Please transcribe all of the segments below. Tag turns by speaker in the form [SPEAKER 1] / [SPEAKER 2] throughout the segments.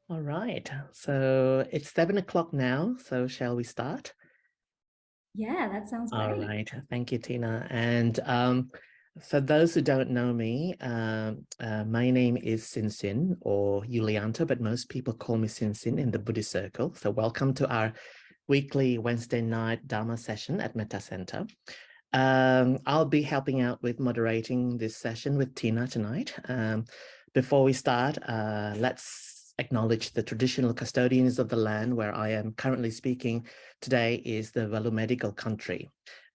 [SPEAKER 1] All right, so it's 7 o'clock now, so shall we start?
[SPEAKER 2] Yeah, that sounds great.
[SPEAKER 1] All right, thank you, Tina. And for those who don't know me, my name is Sinsin or Yulianta, but most people call me Sinsin in the Buddhist circle. So welcome to our weekly Wednesday night Dharma session at Metta Centre. I'll be helping out with moderating this session with Tina tonight. Before we start, let's acknowledge the traditional custodians of the land where I am currently speaking today is the Medical country.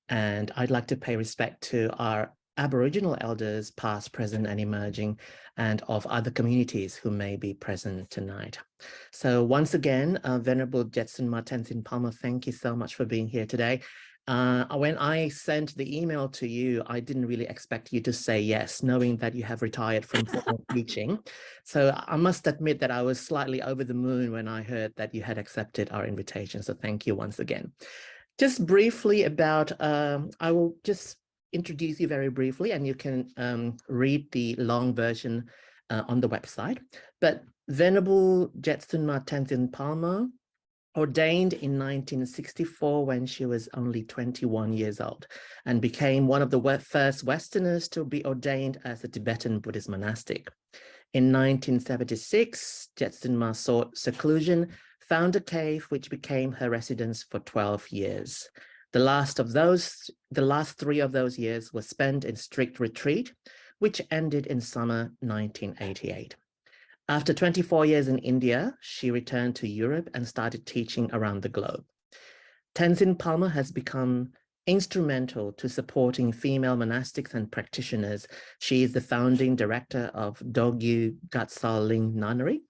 [SPEAKER 1] And I'd like to pay respect to our Aboriginal elders, past, present, and emerging, and of other communities who may be present tonight. So once again, Venerable Jetsunma Tenzin Palmo, thank you so much for being here today. When I sent the email to you, I didn't really expect you to say yes, knowing that you have retired from formal teaching. So I must admit that I was slightly over the moon when I heard that you had accepted our invitation. So thank you once again. Just briefly about, I will just introduce you very briefly, and you can read the long version on the website. But Venerable Jetsunma Tenzin Palmo ordained in 1964 when she was only 21 years old and became one of the first Westerners to be ordained as a Tibetan Buddhist monastic. In 1976, Jetsunma sought seclusion, found a cave which became her residence for 12 years. The last 3 of those years were spent in strict retreat, which ended in summer 1988. After 24 years in India, she returned to Europe and started teaching around the globe. Tenzin Palmo has become instrumental to supporting female monastics and practitioners. She is the founding director of Dogyu Gatsal Ling Nunnery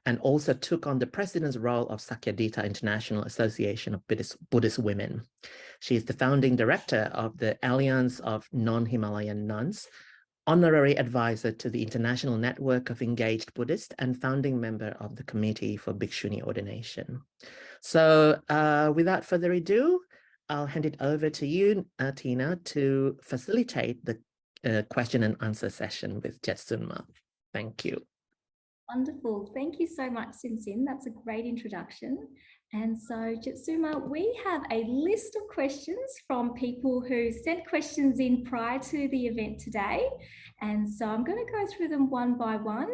[SPEAKER 1] and also took on the president's role of Sakyadhita International Association of Buddhist Women. She is the founding director of the Alliance of Non-Himalayan Nuns, honorary advisor to the International Network of Engaged Buddhists, and founding member of the Committee for Bhikshuni Ordination. So without further ado, I'll hand it over to you, Tina, to facilitate the question and answer session with Jetsunma. Thank you.
[SPEAKER 2] Wonderful. Thank you so much, Sinsin. That's a great introduction. And so, Jetsunma, we have a list of questions from people who sent questions in prior to the event today. And so I'm going to go through them one by one,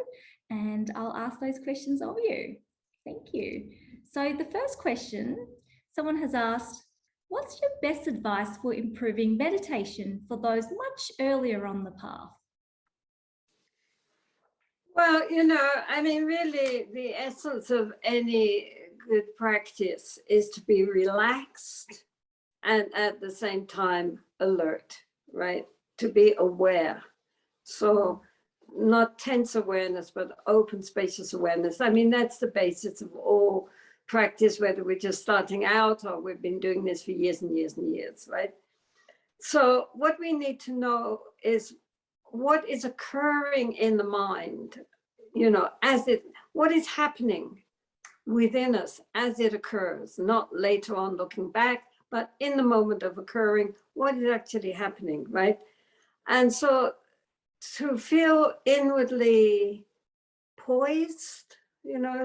[SPEAKER 2] and I'll ask those questions of you. Thank you. So the first question, someone has asked, what's your best advice for improving meditation for those much earlier on the path?
[SPEAKER 3] Well, I mean, really, the essence of any good practice is to be relaxed and at the same time alert, right? To be aware. So not tense awareness, but open, spacious awareness. I mean, that's the basis of all practice, whether we're just starting out or we've been doing this for years and years and years, right? So what we need to know is what is occurring in the mind, what is happening within us as it occurs, not later on looking back, but in the moment of occurring, what is actually happening, right? And so to feel inwardly poised,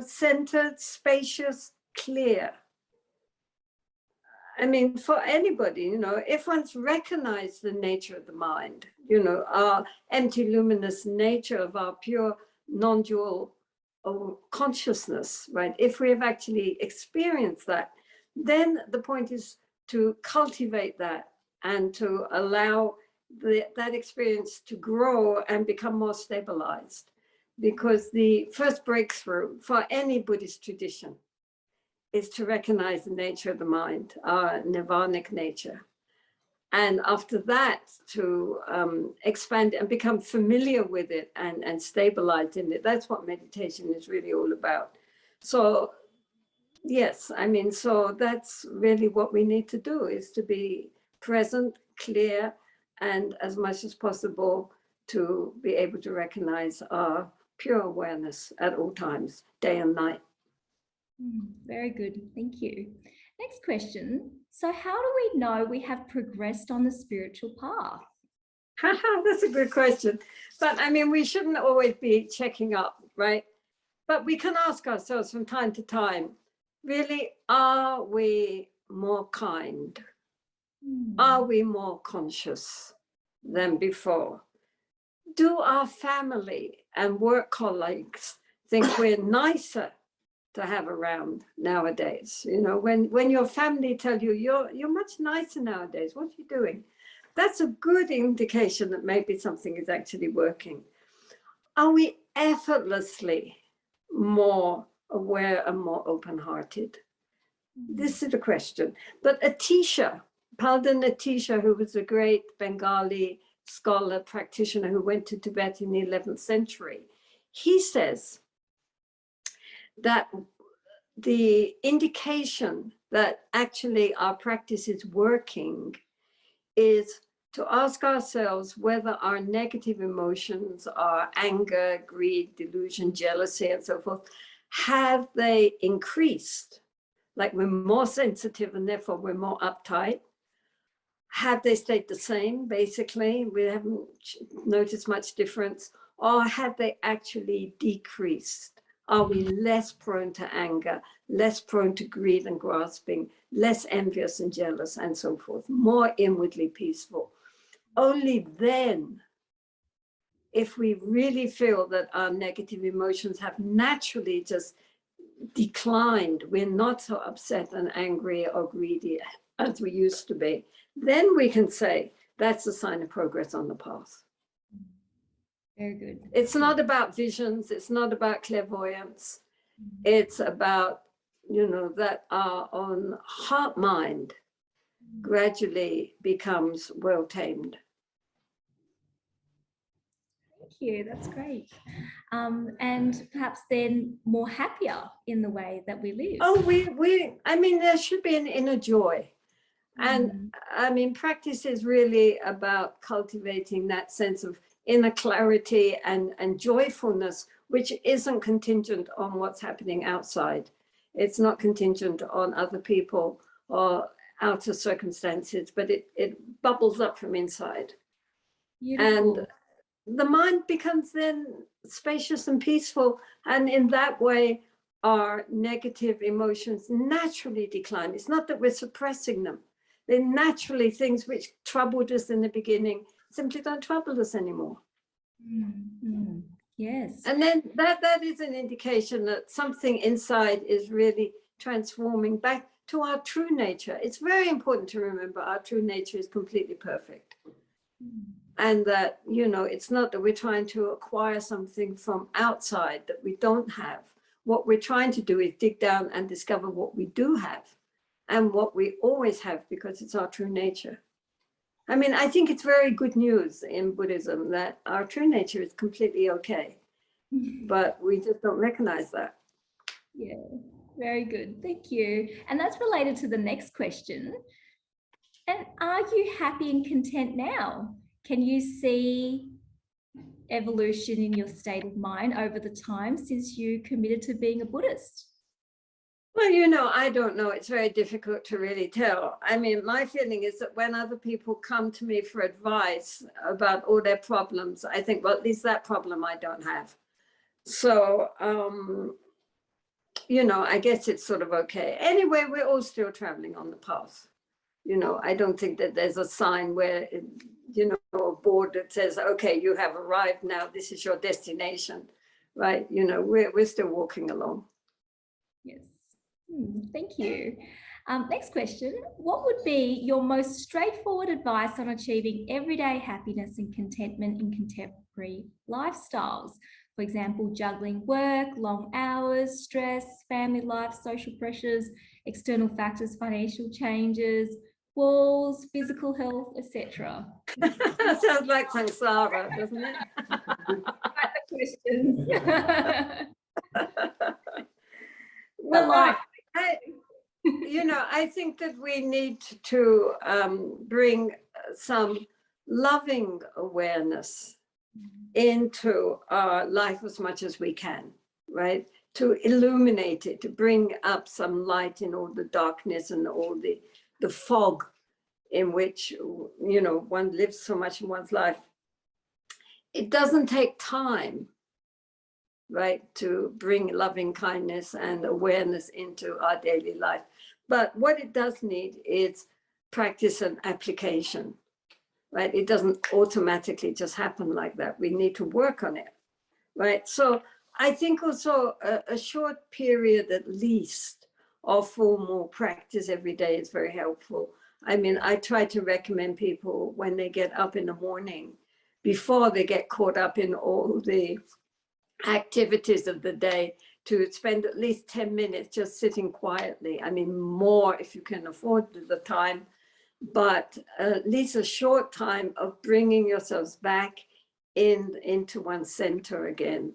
[SPEAKER 3] centered, spacious, clear. I mean, for anybody, if one's recognized the nature of the mind, our empty, luminous nature of our pure, non-dual consciousness, right? If we have actually experienced that, then the point is to cultivate that and to allow that experience to grow and become more stabilized. Because the first breakthrough for any Buddhist tradition is to recognize the nature of the mind, our nirvanic nature. And after that, to expand and become familiar with it and stabilize in it. That's what meditation is really all about. So, yes, I mean, so that's really what we need to do, is to be present, clear, and as much as possible to be able to recognize our pure awareness at all times, day and night.
[SPEAKER 2] Very good. Thank you. Next question. So how do we know we have progressed on the spiritual path?
[SPEAKER 3] That's a good question. But I mean, we shouldn't always be checking up, right? But we can ask ourselves from time to time, really, are we more kind? Are we more conscious than before? Do our family and work colleagues think we're nicer to have around nowadays? You know, when your family tell you you're much nicer nowadays, what are you doing? That's a good indication that maybe something is actually working. Are we effortlessly more aware and more open-hearted? This is the question. But Atisha, Palden Atisha, who was a great Bengali scholar, practitioner who went to Tibet in the 11th century, he says that the indication that actually our practice is working is to ask ourselves whether our negative emotions, our anger, greed, delusion, jealousy, and so forth, have they increased? Like we're more sensitive and therefore we're more uptight. Have they stayed the same? Basically, we haven't noticed much difference. Or have they actually decreased? Are we less prone to anger, less prone to greed and grasping, less envious and jealous, and so forth, more inwardly peaceful? Only then, if we really feel that our negative emotions have naturally just declined, we're not so upset and angry or greedy as we used to be, then we can say that's a sign of progress on the path.
[SPEAKER 2] Very good.
[SPEAKER 3] It's not about visions, it's not about clairvoyance, it's about, you know, that our own heart mind gradually becomes well tamed.
[SPEAKER 2] Thank you, that's great. And perhaps then more happier in the way that we live.
[SPEAKER 3] Oh, I mean, there should be an inner joy. And I mean, practice is really about cultivating that sense of inner clarity and joyfulness, which isn't contingent on what's happening outside. It's not contingent on other people or outer circumstances, but it bubbles up from inside.
[SPEAKER 2] Beautiful.
[SPEAKER 3] And the mind becomes then spacious and peaceful. And in that way, our negative emotions naturally decline. It's not that we're suppressing them. They're naturally things which troubled us in the beginning simply don't trouble us anymore.
[SPEAKER 2] Yes.
[SPEAKER 3] And then that is an indication that something inside is really transforming back to our true nature. It's very important to remember our true nature is completely perfect. And that, you know, it's not that we're trying to acquire something from outside that we don't have. What we're trying to do is dig down and discover what we do have and what we always have, because it's our true nature. I mean, I think it's very good news in Buddhism that our true nature is completely okay, but we just don't recognize that.
[SPEAKER 2] Yeah, very good. Thank you. And that's related to the next question. And are you happy and content now? Can you see evolution in your state of mind over the time since you committed to being a Buddhist?
[SPEAKER 3] Well, you know, I don't know. It's very difficult to really tell. I mean, my feeling is that when other people come to me for advice about all their problems, I think, well, at least that problem I don't have. So, you know, I guess it's sort of okay. Anyway, we're all still traveling on the path. You know, I don't think that there's a sign where, you know, a board that says, okay, you have arrived now, this is your destination, right? You know, we're still walking along.
[SPEAKER 2] Yes. Thank you. Next question. What would be your most straightforward advice on achieving everyday happiness and contentment in contemporary lifestyles? For example, juggling work, long hours, stress, family life, social pressures, external factors, financial changes, walls, physical health, etc.
[SPEAKER 3] Sounds like samsara, doesn't it?
[SPEAKER 2] Questions.
[SPEAKER 3] Well, you know, I think that we need to bring some loving awareness into our life as much as we can, right? To illuminate it, to bring up some light in all the darkness and all the fog in which, you know, one lives so much in one's life. It doesn't take time right? To bring loving kindness and awareness into our daily life. But what it does need is practice and application, right? It doesn't automatically just happen like that. We need to work on it, right? So I think also a short period at least of formal practice every day is very helpful. I mean, I try to recommend people when they get up in the morning, before they get caught up in all the activities of the day, to spend at least 10 minutes just sitting quietly. I mean, more if you can afford the time, but at least a short time of bringing yourselves back into one center again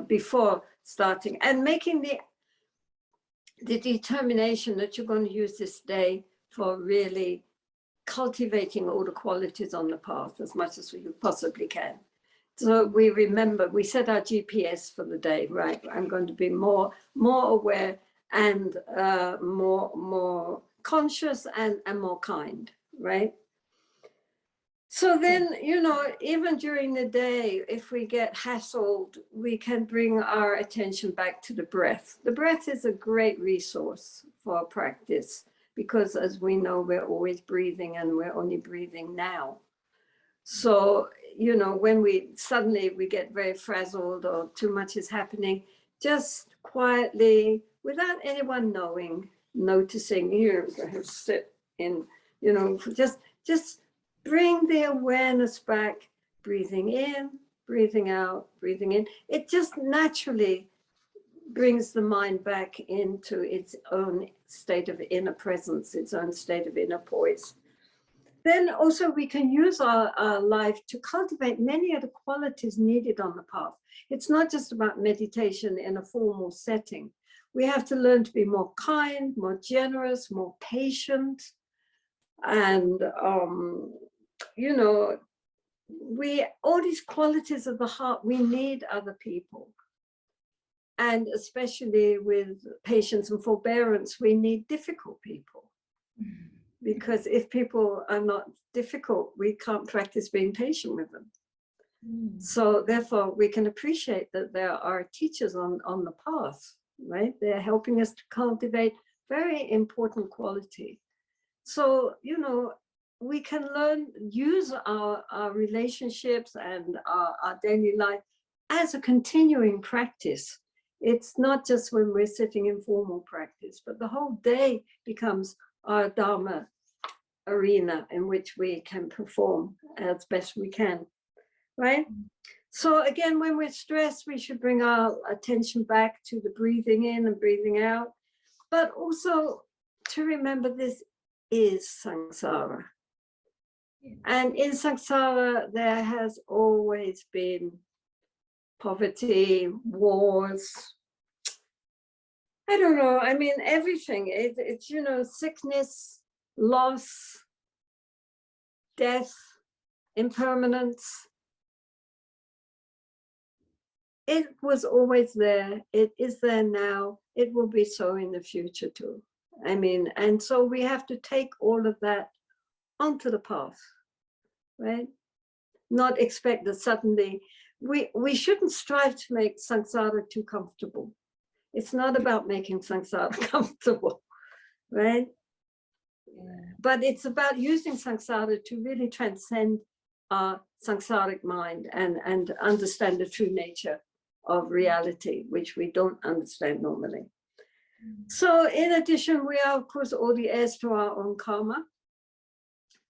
[SPEAKER 3] before starting, and making the determination that you're going to use this day for really cultivating all the qualities on the path as much as you possibly can. So we remember, we set our GPS for the day, right? I'm going to be more aware and more conscious and more kind, right? So then, you know, even during the day, if we get hassled, we can bring our attention back to the breath. The breath is a great resource for practice, because as we know, we're always breathing and we're only breathing now. So, you know, when we get very frazzled or too much is happening, just quietly, without anyone knowing, noticing, here, sit in, you know, just bring the awareness back, breathing in, breathing out, breathing in. It just naturally brings the mind back into its own state of inner presence, its own state of inner poise. Then also we can use our life to cultivate many of the qualities needed on the path. It's not just about meditation in a formal setting. We have to learn to be more kind, more generous, more patient. And, you know, all these qualities of the heart, we need other people. And especially with patience and forbearance, we need difficult people. Because if people are not difficult, we can't practice being patient with them. So therefore, we can appreciate that there are teachers on the path, right? They're helping us to cultivate very important quality. So, you know, we can use our relationships and our daily life as a continuing practice. It's not just when we're sitting in formal practice, but the whole day becomes our Dharma arena in which we can perform as best we can, right? So again, when we're stressed, we should bring our attention back to the breathing in and breathing out, but also to remember this is samsara. And in samsara, there has always been poverty, wars, I don't know, I mean, everything. It's, you know, sickness, loss, death, impermanence. It was always there. It is there now. It will be so in the future too. I mean, and so we have to take all of that onto the path, right? Not expect that suddenly, we shouldn't strive to make samsara too comfortable. It's not about making samsara comfortable, right? But it's about using samsara to really transcend our samsaric mind and understand the true nature of reality, which we don't understand normally. So in addition, we are, of course, all the heirs to our own karma.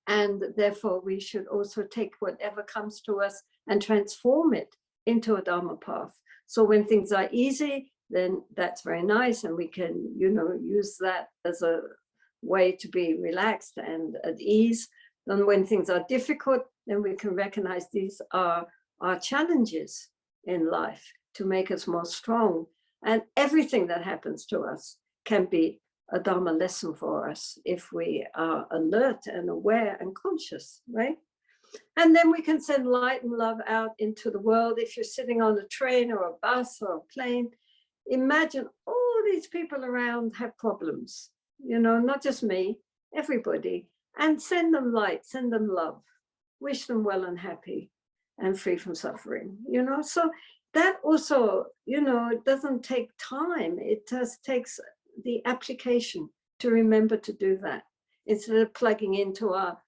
[SPEAKER 3] And therefore, we should also take whatever comes to us and transform it into a Dharma path. So when things are easy, then that's very nice. And we can, you know, use that as a way to be relaxed and at ease. And when things are difficult, then we can recognize these are our challenges in life to make us more strong. And everything that happens to us can be a Dharma lesson for us if we are alert and aware and conscious, right? And then we can send light and love out into the world. If you're sitting on a train or a bus or a plane, imagine all these people around have problems, you know, not just me, everybody, and send them light, send them love, wish them well and happy and free from suffering, you know. So that also, it doesn't take time. It just takes the application to remember to do that. Instead of plugging into our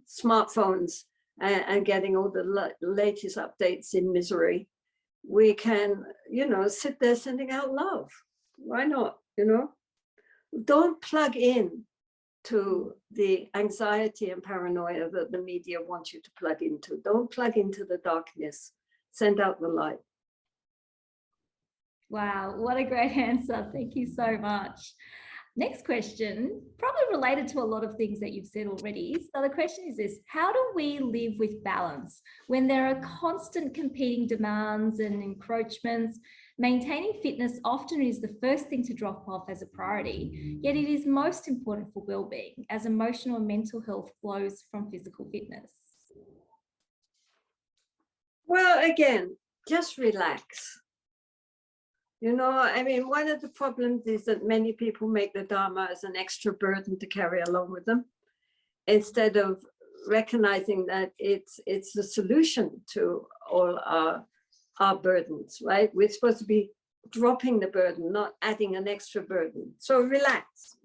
[SPEAKER 3] smartphones and getting all the latest updates in misery, we can, sit there sending out love. Why not? Don't plug in to the anxiety and paranoia that the media wants you to plug into. Don't plug into the darkness. Send out the light.
[SPEAKER 2] Wow, what a great answer. Thank you so much. Next question, probably related to a lot of things that you've said already. So the question is this: how do we live with balance when there are constant competing demands and encroachments? Maintaining fitness often is the first thing to drop off as a priority, yet it is most important for well-being, as emotional and mental health flows from physical fitness.
[SPEAKER 3] Well, again, just relax. One of the problems is that many people make the Dharma as an extra burden to carry along with them, instead of recognizing that it's the solution to all our burdens, right? We're supposed to be dropping the burden, not adding an extra burden. So relax.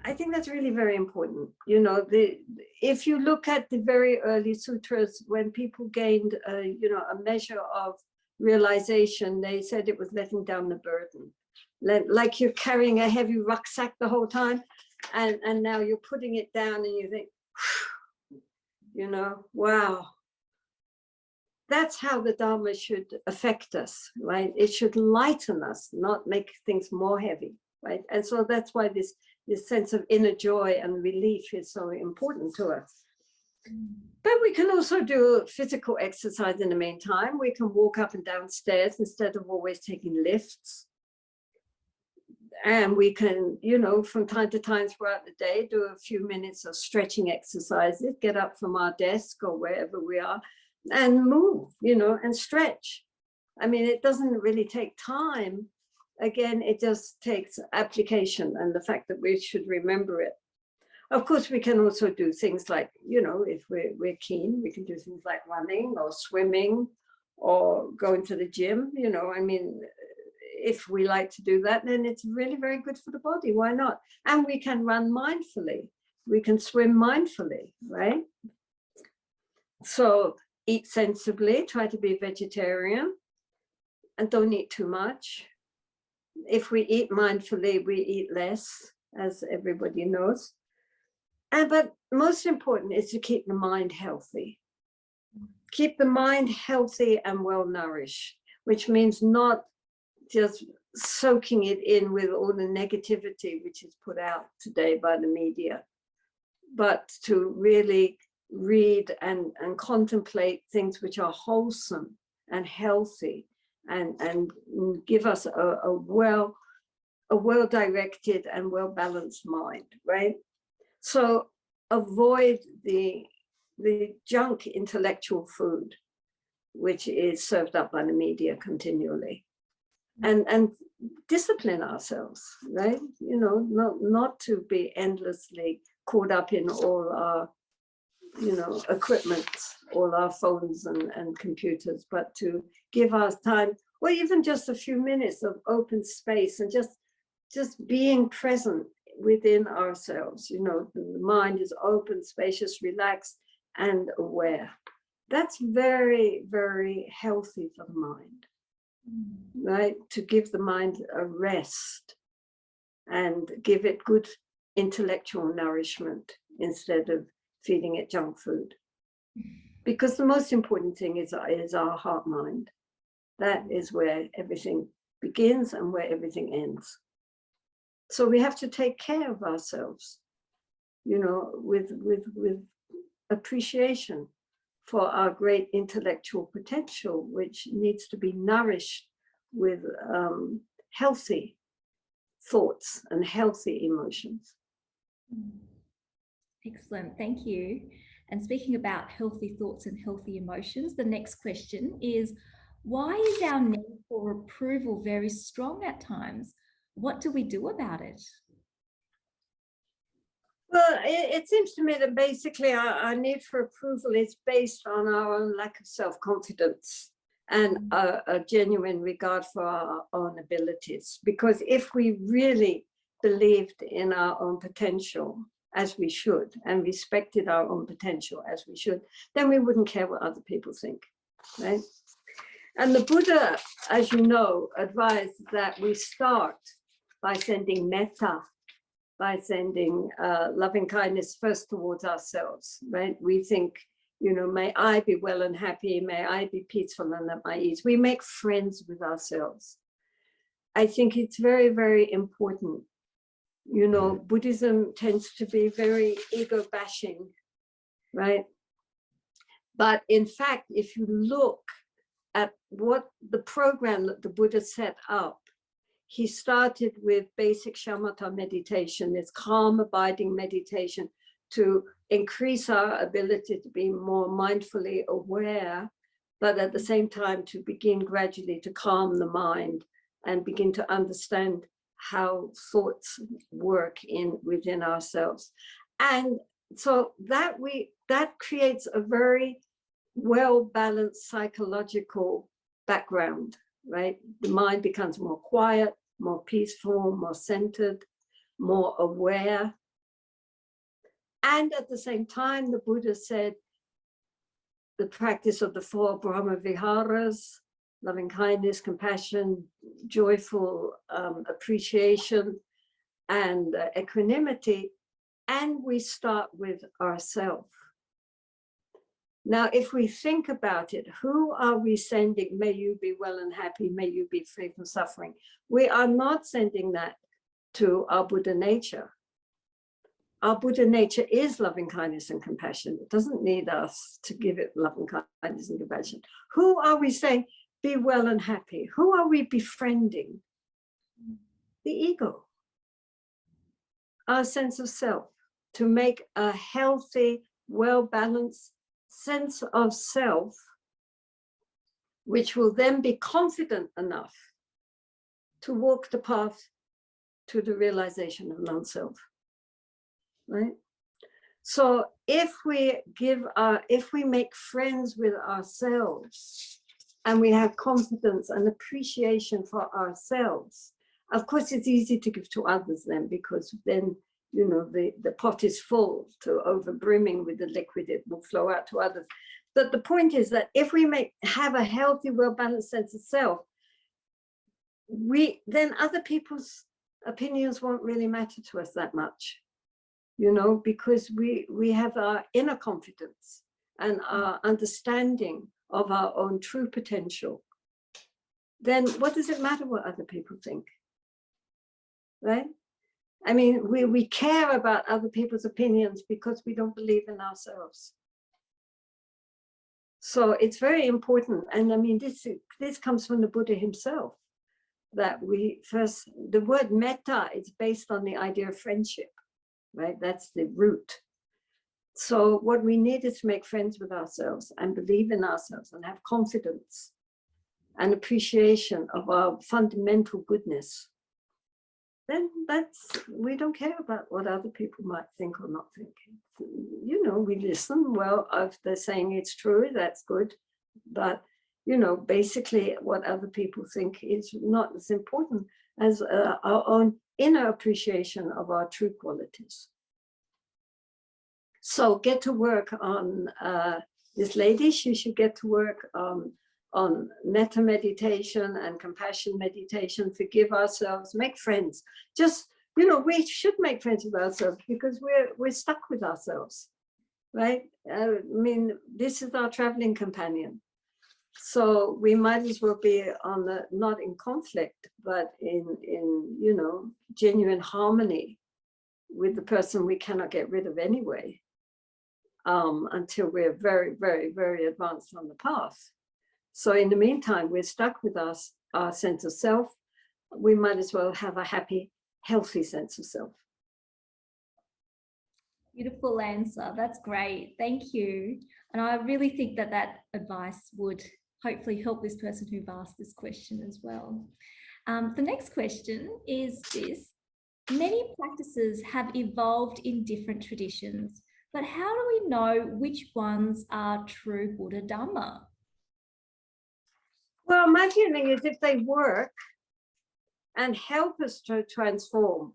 [SPEAKER 3] I think that's really very important. If you look at the very early sutras, when people gained a measure of realization, they said it was letting down the burden. Like you're carrying a heavy rucksack the whole time, and now you're putting it down and you think, wow. That's how the Dharma should affect us, right? It should lighten us, not make things more heavy, right? And so that's why this sense of inner joy and relief is so important to us. But we can also do physical exercise in the meantime. We can walk up and down stairs instead of always taking lifts. And we can, from time to time throughout the day, do a few minutes of stretching exercises, get up from our desk or wherever we are and move, and stretch. It doesn't really take time. Again, it just takes application and the fact that we should remember it. Of course, we can also do things like, if we're keen, we can do things like running or swimming or going to the gym. If we like to do that, then it's really very good for the body. Why not? And we can run mindfully. We can swim mindfully, right? So eat sensibly, try to be vegetarian, and don't eat too much. If we eat mindfully, we eat less, as everybody knows. But most important is to keep the mind healthy. Keep the mind healthy and well nourished, which means not just soaking it in with all the negativity which is put out today by the media, but to really read and contemplate things which are wholesome and healthy and give us a well-directed and well-balanced mind, right? So avoid the junk intellectual food, which is served up by the media continually, and discipline ourselves, right? Not to be endlessly caught up in all our, equipment, all our phones and computers, but to give us time, or even just a few minutes of open space and just being present within ourselves. The mind is open, spacious, relaxed, and aware. That's very, very healthy for the mind, right? To give the mind a rest and give it good intellectual nourishment instead of feeding it junk food. Because the most important thing is our heart mind. That is where everything begins and where everything ends. So we have to take care of ourselves, with appreciation for our great intellectual potential, which needs to be nourished with healthy thoughts and healthy emotions.
[SPEAKER 2] Excellent, thank you. And speaking about healthy thoughts and healthy emotions, the next question is, why is our need for approval very strong at times? What do we do about it?
[SPEAKER 3] Well, it seems to me that basically our need for approval is based on our own lack of self-confidence and a genuine regard for our own abilities. Because if we really believed in our own potential as we should, and respected our own potential as we should, then we wouldn't care what other people think, right? And the Buddha, as you know, advised that we start by sending metta, by sending loving kindness first towards ourselves, right? We think, you know, may I be well and happy, may I be peaceful and at my ease. We make friends with ourselves. I think it's very, very important. You know, Buddhism tends to be very ego bashing, right? But in fact, if you look at what the program that the Buddha set up, he started with basic shamatha meditation, this calm abiding meditation to increase our ability to be more mindfully aware, but at the same time to begin gradually to calm the mind and begin to understand how thoughts work within ourselves. And so that creates a very well-balanced psychological background, right? The mind becomes more quiet, more peaceful, more centered, more aware. And at the same time, the Buddha said the practice of the 4 Brahma Viharas, loving kindness, compassion, joyful appreciation, and equanimity, and we start with ourselves. Now, if we think about it, who are we sending? May you be well and happy, may you be free from suffering. We are not sending that to our Buddha nature. Our Buddha nature is loving kindness and compassion. It doesn't need us to give it loving kindness and compassion. Who are we saying, be well and happy? Who are we befriending? The ego, our sense of self, to make a healthy, well-balanced sense of self, which will then be confident enough to walk the path to the realization of non-self, right? So if we make friends with ourselves and we have confidence and appreciation for ourselves, of course it's easy to give to others then, because then, you know, the pot is full to over brimming with the liquid, it will flow out to others. But the point is that if we have a healthy, well-balanced sense of self, then other people's opinions won't really matter to us that much, you know, because we have our inner confidence and our understanding of our own true potential. Then what does it matter what other people think, right? I mean, we care about other people's opinions because we don't believe in ourselves. So it's very important. And I mean, this comes from the Buddha himself, that the word metta is based on the idea of friendship, right? That's the root. So what we need is to make friends with ourselves and believe in ourselves and have confidence and appreciation of our fundamental goodness. Then we don't care about what other people might think or not think. You know, we listen, well, if they're saying it's true, that's good. But, you know, basically what other people think is not as important as our own inner appreciation of our true qualities. So get to work on this lady. She should get to work on metta meditation and compassion meditation, forgive ourselves, make friends. Just, you know, we should make friends with ourselves because we're stuck with ourselves, right? I mean, this is our traveling companion. So we might as well be not in conflict, but in, you know, genuine harmony with the person we cannot get rid of anyway, until we're very, very, very advanced on the path. So in the meantime, we're stuck with our sense of self. We might as well have a happy, healthy sense of self.
[SPEAKER 2] Beautiful answer. That's great. Thank you. And I really think that advice would hopefully help this person who've asked this question as well. The next question is this. Many practices have evolved in different traditions, but how do we know which ones are true Buddhadhamma?
[SPEAKER 3] Well, my feeling is if they work and help us to transform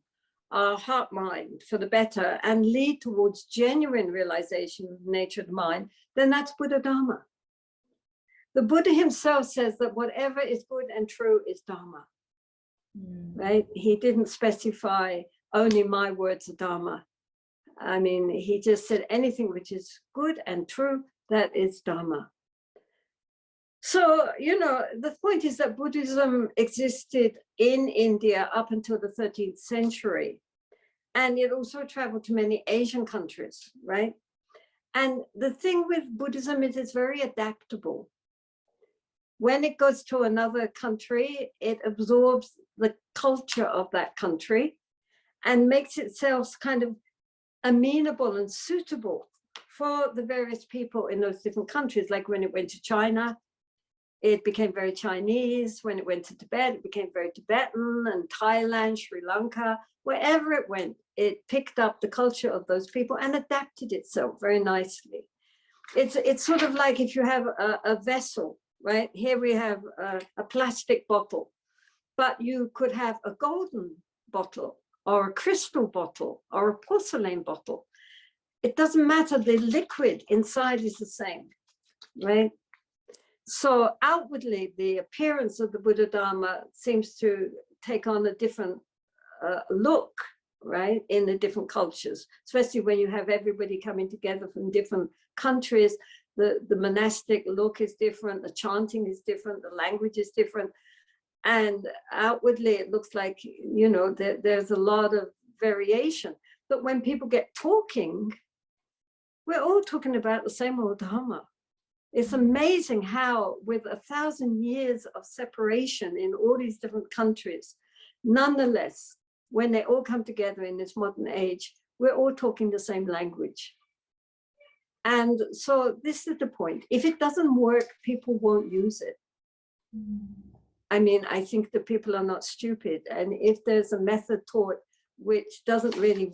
[SPEAKER 3] our heart mind for the better and lead towards genuine realization of the nature of the mind, then that's Buddhadhamma. The Buddha himself says that whatever is good and true is Dharma, right? He didn't specify only my words are Dharma. I mean, he just said anything which is good and true, that is Dharma. So, you know, the point is that Buddhism existed in India up until the 13th century. And it also traveled to many Asian countries, right? And the thing with Buddhism is it's very adaptable. When it goes to another country, it absorbs the culture of that country and makes itself kind of amenable and suitable for the various people in those different countries. Like when it went to China, it became very Chinese. When it went to Tibet, it became very Tibetan, and Thailand, Sri Lanka, wherever it went, it picked up the culture of those people and adapted itself very nicely. It's sort of like if you have a vessel, right? Here we have a plastic bottle, but you could have a golden bottle or a crystal bottle or a porcelain bottle. It doesn't matter, the liquid inside is the same, right? So outwardly, the appearance of the Buddhadhamma seems to take on a different look, right, in the different cultures, especially when you have everybody coming together from different countries. The monastic look is different, the chanting is different, the language is different. And outwardly, it looks like, you know, there's a lot of variation. But when people get talking, we're all talking about the same old Dhamma. It's amazing how, with 1,000 years of separation in all these different countries, nonetheless, when they all come together in this modern age, we're all talking the same language. And so this is the point. If it doesn't work, people won't use it. I mean, I think the people are not stupid. And if there's a method taught which doesn't really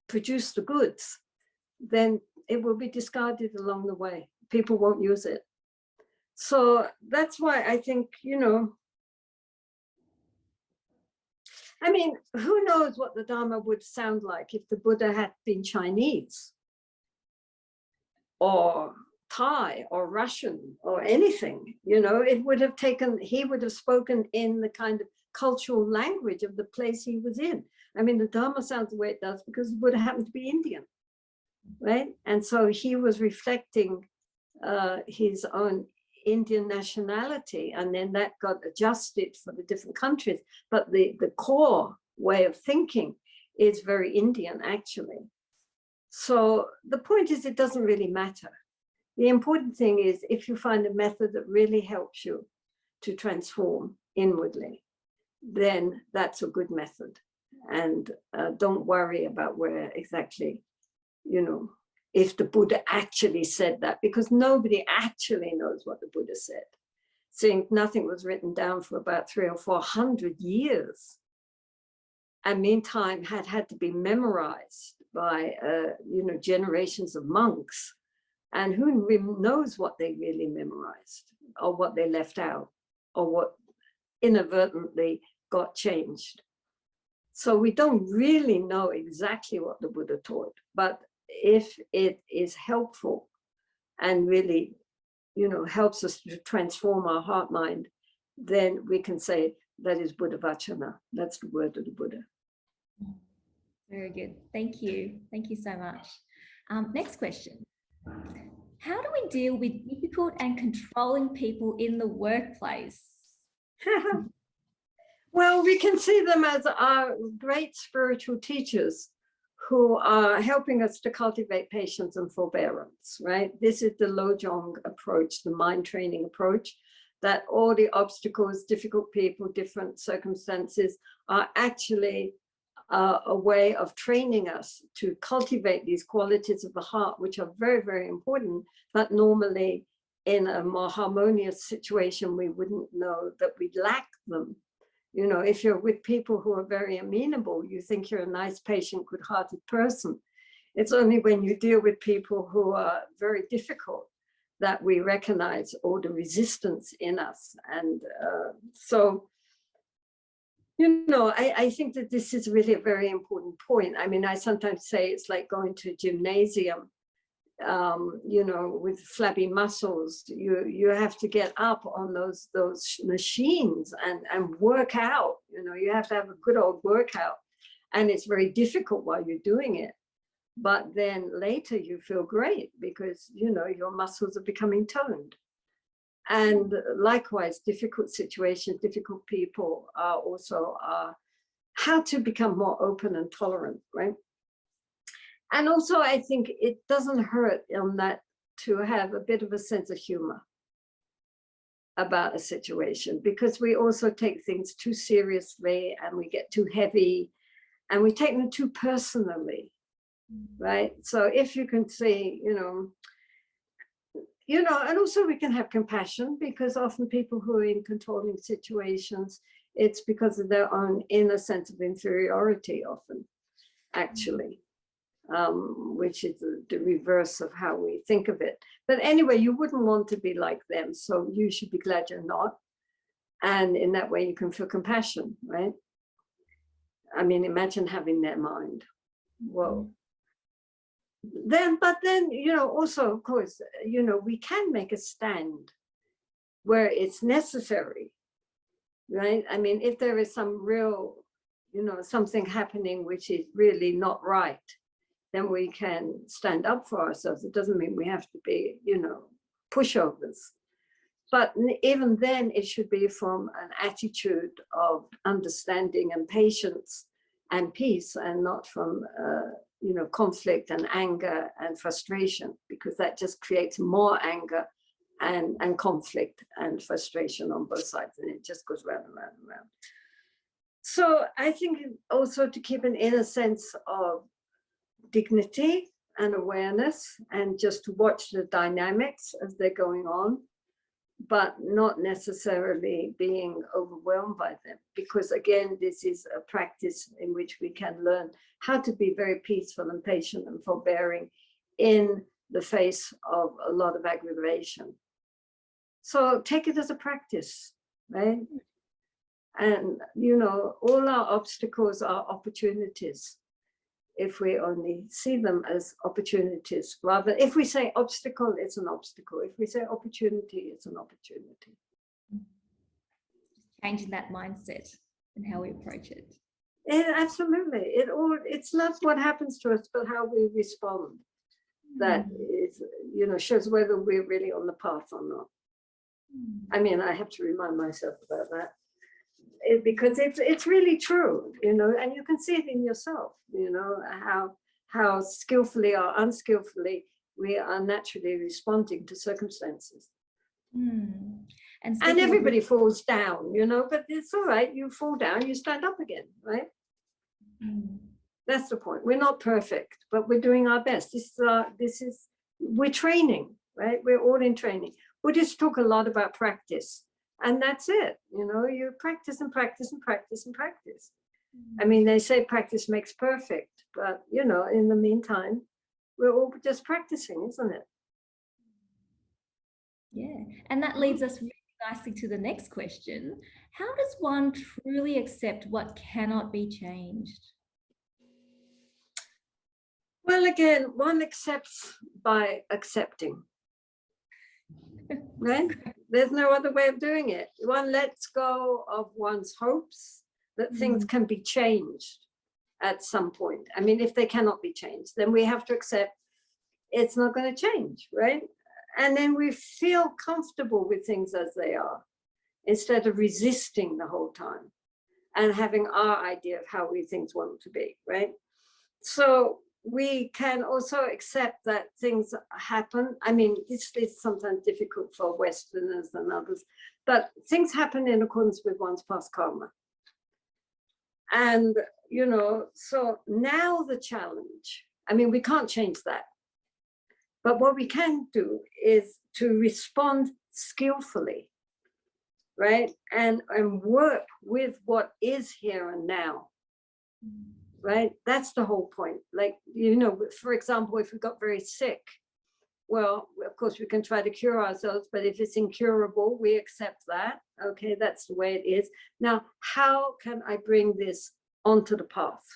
[SPEAKER 3] produce the goods, then it will be discarded along the way. People won't use it. So that's why I think, you know, I mean, who knows what the Dharma would sound like if the Buddha had been Chinese or Thai or Russian or anything, you know, it would have taken, he would have spoken in the kind of cultural language of the place he was in. I mean, the Dharma sounds the way it does because the Buddha happened to be Indian, right? And so he was reflecting his own Indian nationality, and then that got adjusted for the different countries. But the core way of thinking is very Indian, actually. So the point is, it doesn't really matter. The important thing is if you find a method that really helps you to transform inwardly, then that's a good method. And don't worry about where exactly, you know, if the Buddha actually said that, because nobody actually knows what the Buddha said. Seeing nothing was written down for about 300 or 400 years. And meantime had to be memorized by, you know, generations of monks. And who knows what they really memorized or what they left out or what inadvertently got changed. So we don't really know exactly what the Buddha taught, but if it is helpful and really, you know, helps us to transform our heart mind, then we can say that is Buddha Vachana. That's the word of the Buddha.
[SPEAKER 2] Very good. Thank you. Thank you so much. Next question. How do we deal with difficult and controlling people in the workplace?
[SPEAKER 3] Well, we can see them as our great spiritual teachers who are helping us to cultivate patience and forbearance, right? This is the Lojong approach, the mind training approach, that all the obstacles, difficult people, different circumstances are actually a way of training us to cultivate these qualities of the heart, which are very, very important, but normally in a more harmonious situation, we wouldn't know that we lack them. You know, if you're with people who are very amenable, you think you're a nice, patient, good-hearted person. It's only when you deal with people who are very difficult that we recognize all the resistance in us. And so, you know, I think that this is really a very important point. I mean, I sometimes say it's like going to a gymnasium, you know, with flabby muscles. You have to get up on those machines and work out. You know, you have to have a good old workout, and it's very difficult while you're doing it. But then later you feel great because, you know, your muscles are becoming toned. And likewise, difficult situations, difficult people are also how to become more open and tolerant, right? And also, I think it doesn't hurt on that to have a bit of a sense of humor about a situation, because we also take things too seriously and we get too heavy and we take them too personally, right? So if you can say, you know, and also we can have compassion, because often people who are in controlling situations, it's because of their own inner sense of inferiority often, actually. Which is the reverse of how we think of it. But anyway, you wouldn't want to be like them, so you should be glad you're not. And in that way, you can feel compassion, right? I mean, imagine having their mind. Whoa. But then, you know, also, of course, you know, we can make a stand where it's necessary, right? I mean, if there is some real, you know, something happening which is really not right, then we can stand up for ourselves. It doesn't mean we have to be, you know, pushovers. But even then, it should be from an attitude of understanding and patience and peace, and not from, you know, conflict and anger and frustration, because that just creates more anger and conflict and frustration on both sides, and it just goes round and round and round. So I think also to keep an inner sense of dignity and awareness, and just to watch the dynamics as they're going on, but not necessarily being overwhelmed by them, because again, this is a practice in which we can learn how to be very peaceful and patient and forbearing in the face of a lot of aggravation. So take it as a practice, right? And, you know, all our obstacles are opportunities, if we only see them as opportunities. Rather, if we say obstacle, it's an obstacle. If we say opportunity, it's an opportunity.
[SPEAKER 2] Changing that mindset and how we approach it.
[SPEAKER 3] Yeah, absolutely. It's not what happens to us, but how we respond. That is, you know, shows whether we're really on the path or not. I mean, I have to remind myself about that. Because it's really true, you know, and you can see it in yourself, you know, how skillfully or unskillfully we are naturally responding to circumstances. And everybody falls down, you know, but it's all right. You fall down, you stand up again, right? That's the point. We're not perfect, but we're doing our best. We're training, right? We're all in training. Buddhists talk a lot about practice. And that's it, you know, you practice and practice and practice and practice. I mean, they say practice makes perfect, but, you know, in the meantime, we're all just practicing, isn't it?
[SPEAKER 2] Yeah, and that leads us really nicely to the next question. How does one truly accept what cannot be changed?
[SPEAKER 3] Well, again, one accepts by accepting. Right? There's no other way of doing it. One lets go of one's hopes that things can be changed at some point. I mean, if they cannot be changed, then we have to accept it's not going to change, right? And then we feel comfortable with things as they are, instead of resisting the whole time and having our idea of how we things want to be, right? So we can also accept that things happen. I mean, this is sometimes difficult for Westerners and others, but things happen in accordance with one's past karma. And, you know, so now the challenge, I mean, we can't change that. But what we can do is to respond skillfully right? And work with what is here and now, right? That's the whole point. Like, you know, for example, if we got very sick, well, of course, we can try to cure ourselves, but if it's incurable, we accept that. Okay, that's the way it is. Now, how can I bring this onto the path,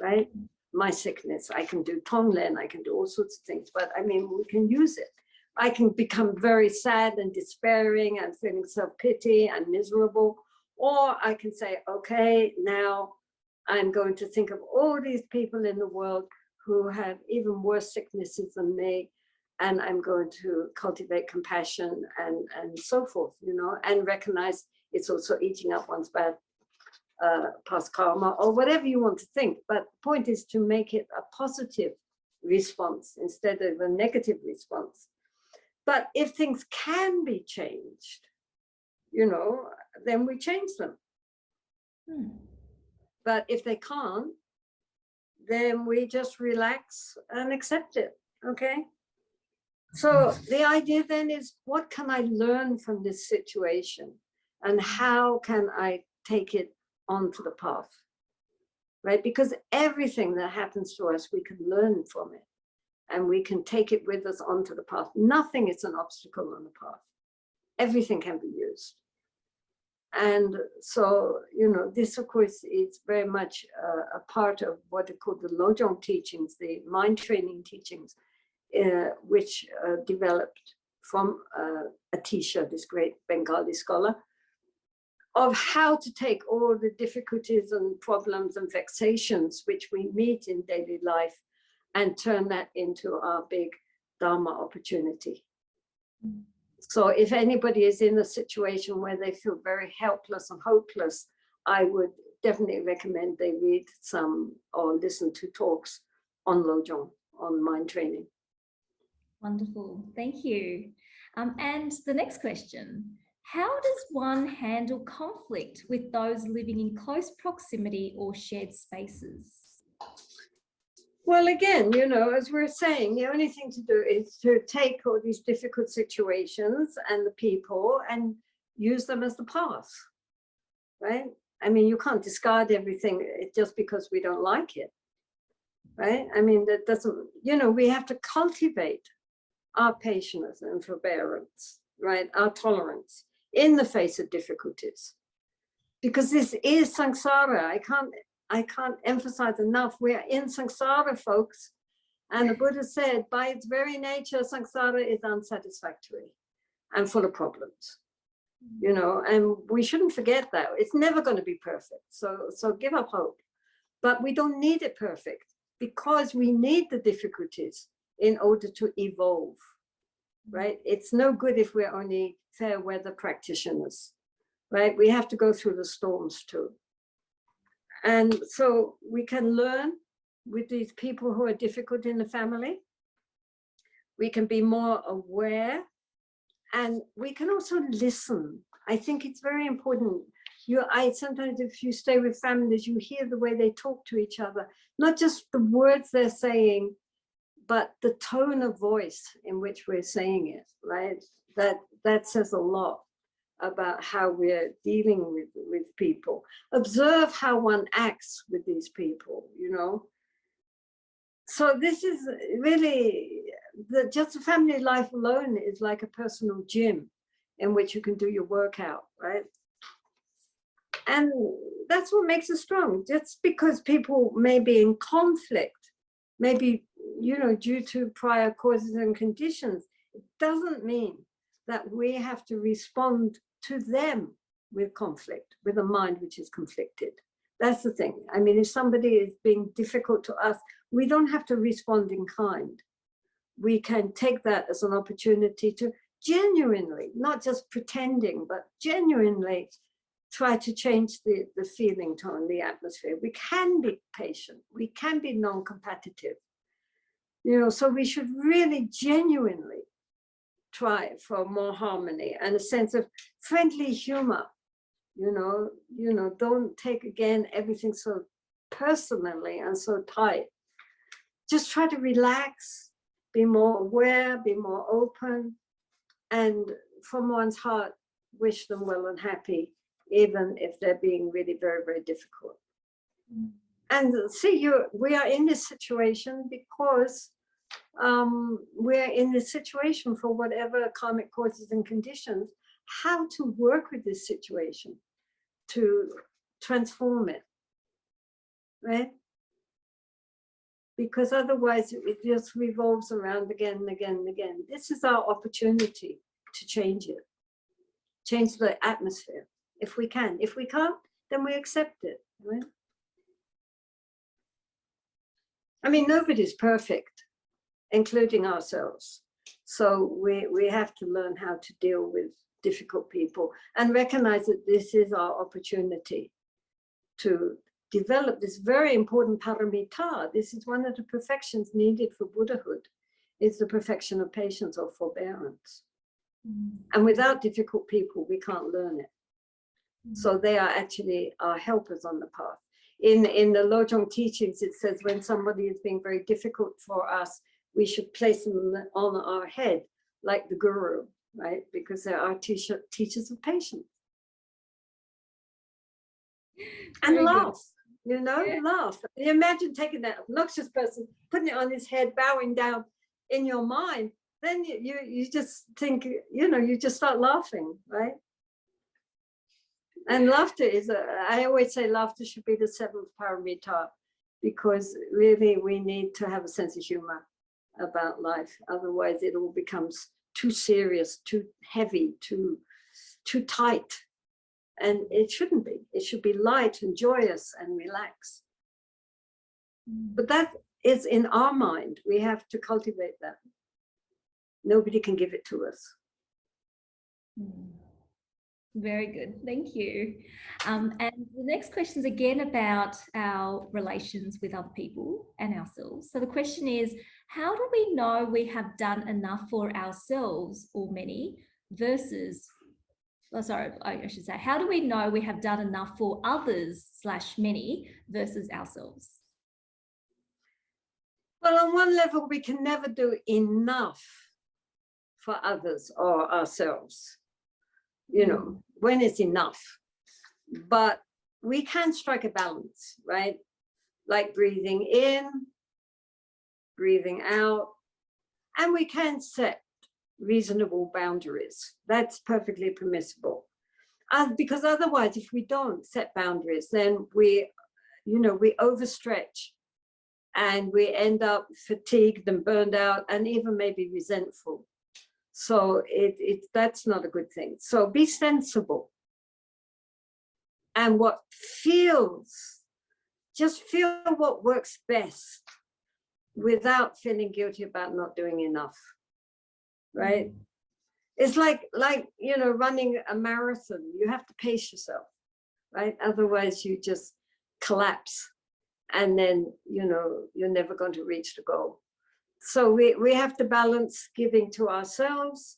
[SPEAKER 3] right? My sickness, I can do Tonglen, I can do all sorts of things, but I mean, we can use it. I can become very sad and despairing and feeling self-pity and miserable, or I can say, okay, now I'm going to think of all these people in the world who have even worse sicknesses than me, and I'm going to cultivate compassion and so forth, you know, and recognize it's also eating up one's bad past karma or whatever you want to think. But the point is to make it a positive response instead of a negative response. But if things can be changed, you know, then we change them. But if they can't, then we just relax and accept it, okay? So the idea then is, what can I learn from this situation? And how can I take it onto the path, right? Because everything that happens to us, we can learn from it. And we can take it with us onto the path. Nothing is an obstacle on the path. Everything can be used. And so, you know, this, of course, is very much a part of what are called the Lojong teachings, the mind training teachings, which developed from Atisha, this great Bengali scholar, of how to take all the difficulties and problems and vexations which we meet in daily life and turn that into our big Dharma opportunity. So if anybody is in a situation where they feel very helpless and hopeless, I would definitely recommend they read some or listen to talks on Lojong, on mind training.
[SPEAKER 2] Wonderful, thank you. And the next question, how does one handle conflict with those living in close proximity or shared spaces?
[SPEAKER 3] Well, again, you know, as we're saying, the only thing to do is to take all these difficult situations and the people and use them as the path, right? I mean, you can't discard everything just because we don't like it, right? I mean, that doesn't, you know, we have to cultivate our patience and forbearance, right? Our tolerance in the face of difficulties. Because this is samsara. I can't emphasize enough, we are in samsara, folks. And the Buddha said, by its very nature, samsara is unsatisfactory and full of problems, you know, and we shouldn't forget that. It's never going to be perfect. So give up hope. But we don't need it perfect because we need the difficulties in order to evolve, right? It's no good if we're only fair weather practitioners, right? We have to go through the storms too. And so we can learn with these people who are difficult in the family. We can be more aware and we can also listen. I think it's very important. Sometimes if you stay with families, you hear the way they talk to each other, not just the words they're saying, but the tone of voice in which we're saying it, right? That says a lot about how we're dealing with people. Observe how one acts with these people, you know. So this is really, just a family life alone is like a personal gym in which you can do your workout, right? And that's what makes us strong. Just because people may be in conflict, maybe, you know, due to prior causes and conditions, it doesn't mean that we have to respond to them with conflict, with a mind which is conflicted. That's the thing. I mean, if somebody is being difficult to us, we don't have to respond in kind. We can take that as an opportunity to genuinely, not just pretending, but genuinely try to change the feeling tone, the atmosphere. We can be patient. We can be non-competitive. You know, so we should really genuinely try for more harmony and a sense of friendly humor. You know, don't take again everything so personally and so tight. Just try to relax, be more aware, be more open, and from one's heart, wish them well and happy, even if they're being really very, very difficult. And see, we are in this situation because we're in this situation for whatever karmic causes and conditions, how to work with this situation to transform it, right? Because otherwise it just revolves around again and again and again. This is our opportunity to change it, change the atmosphere, if we can. If we can't, then we accept it, right? I mean, nobody's perfect, including ourselves. So we have to learn how to deal with difficult people and recognize that this is our opportunity to develop this very important paramita. This is one of the perfections needed for Buddhahood, is the perfection of patience or forbearance. And without difficult people, we can't learn it. So they are actually our helpers on the path. In the Lojong teachings, it says when somebody is being very difficult for us, we should place them on our head, like the guru, right? Because they're our teachers of patience. And laugh, you know, laugh. You imagine taking that obnoxious person, putting it on his head, bowing down in your mind, then you just think, you know, you just start laughing, right? And laughter is, I always say laughter should be the seventh paramita, because really we need to have a sense of humor about life. Otherwise it all becomes too serious, too heavy, too tight. And it shouldn't be. It should be light and joyous and relaxed. But that is in our mind. We have to cultivate that. Nobody can give it to us.
[SPEAKER 2] Very good, thank you. And the next question is again about our relations with other people and ourselves. So the question is, how do we know we have done enough for ourselves or many versus, oh, sorry, I should say, how do we know we have done enough for others / many versus ourselves?
[SPEAKER 3] Well, on one level, we can never do enough for others or ourselves, you know, when it's enough. But we can strike a balance, right? Like breathing in, breathing out, and we can set reasonable boundaries. That's perfectly permissible. Because otherwise, if we don't set boundaries, then we overstretch and we end up fatigued and burned out and even maybe resentful. So that's not a good thing. So be sensible. And just feel what works best without feeling guilty about not doing enough, right? It's like, you know, running a marathon. You have to pace yourself, right? Otherwise you just collapse and then, you know, you're never going to reach the goal. So we have to balance giving to ourselves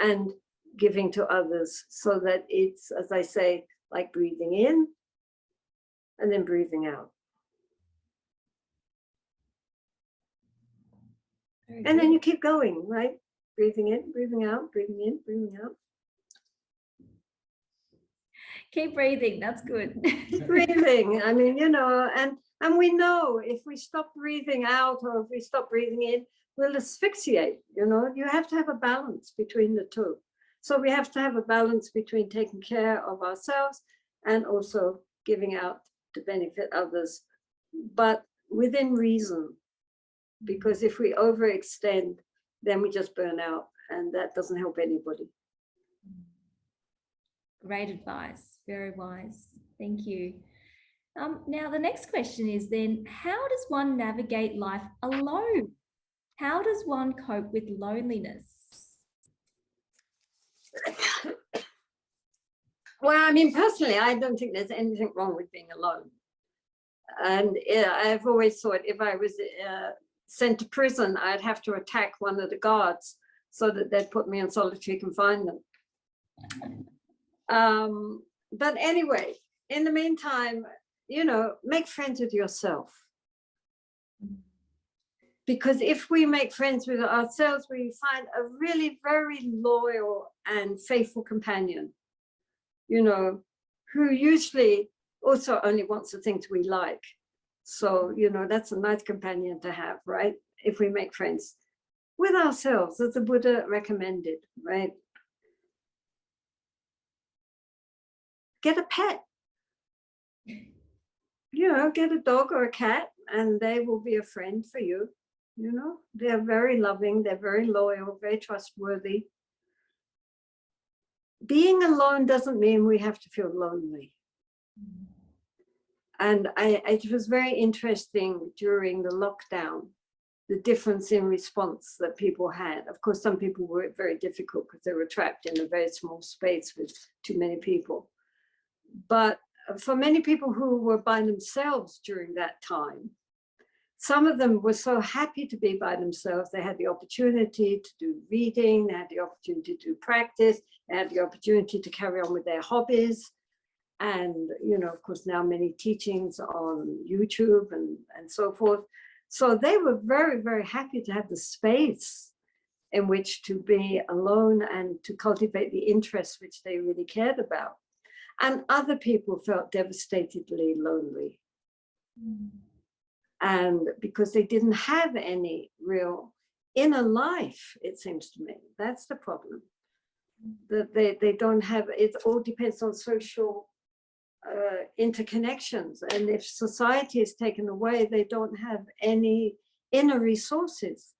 [SPEAKER 3] and giving to others so that it's, as I say, like breathing in and then breathing out. And then you keep going, right? Breathing in, breathing out, breathing in, breathing out.
[SPEAKER 2] Keep breathing, that's good.
[SPEAKER 3] Breathing, I mean, you know, and we know if we stop breathing out or if we stop breathing in, we'll asphyxiate, you know. You have to have a balance between the two. So we have to have a balance between taking care of ourselves and also giving out to benefit others, but within reason. Because if we overextend, then we just burn out, and that doesn't help anybody.
[SPEAKER 2] Great advice, very wise. Thank you. Now, the next question is then, how does one navigate life alone? How does one cope with loneliness?
[SPEAKER 3] Well, I mean, personally, I don't think there's anything wrong with being alone. And I've always thought if I was sent to prison, I'd have to attack one of the guards so that they'd put me in solitary confinement. But anyway, in the meantime, you know, make friends with yourself. Because if we make friends with ourselves, we find a really very loyal and faithful companion you know, who usually also only wants the things we like. So, you know, that's a nice companion to have, right? If we make friends with ourselves, as the Buddha recommended, right? Get a pet. You know, get a dog or a cat, and they will be a friend for you. You know, they're very loving, they're very loyal, very trustworthy. Being alone doesn't mean we have to feel lonely. And it was very interesting during the lockdown, the difference in response that people had. Of course, some people were very difficult because they were trapped in a very small space with too many people. But for many people who were by themselves during that time, some of them were so happy to be by themselves. They had the opportunity to do reading, they had the opportunity to do practice, they had the opportunity to carry on with their hobbies. And, you know, of course, now many teachings on YouTube and so forth. So they were very, very happy to have the space in which to be alone and to cultivate the interests which they really cared about. And other people felt devastatedly lonely. And because they didn't have any real inner life, it seems to me, that's the problem. That they don't have, it all depends on social interconnections. And if society is taken away, they don't have any inner resources.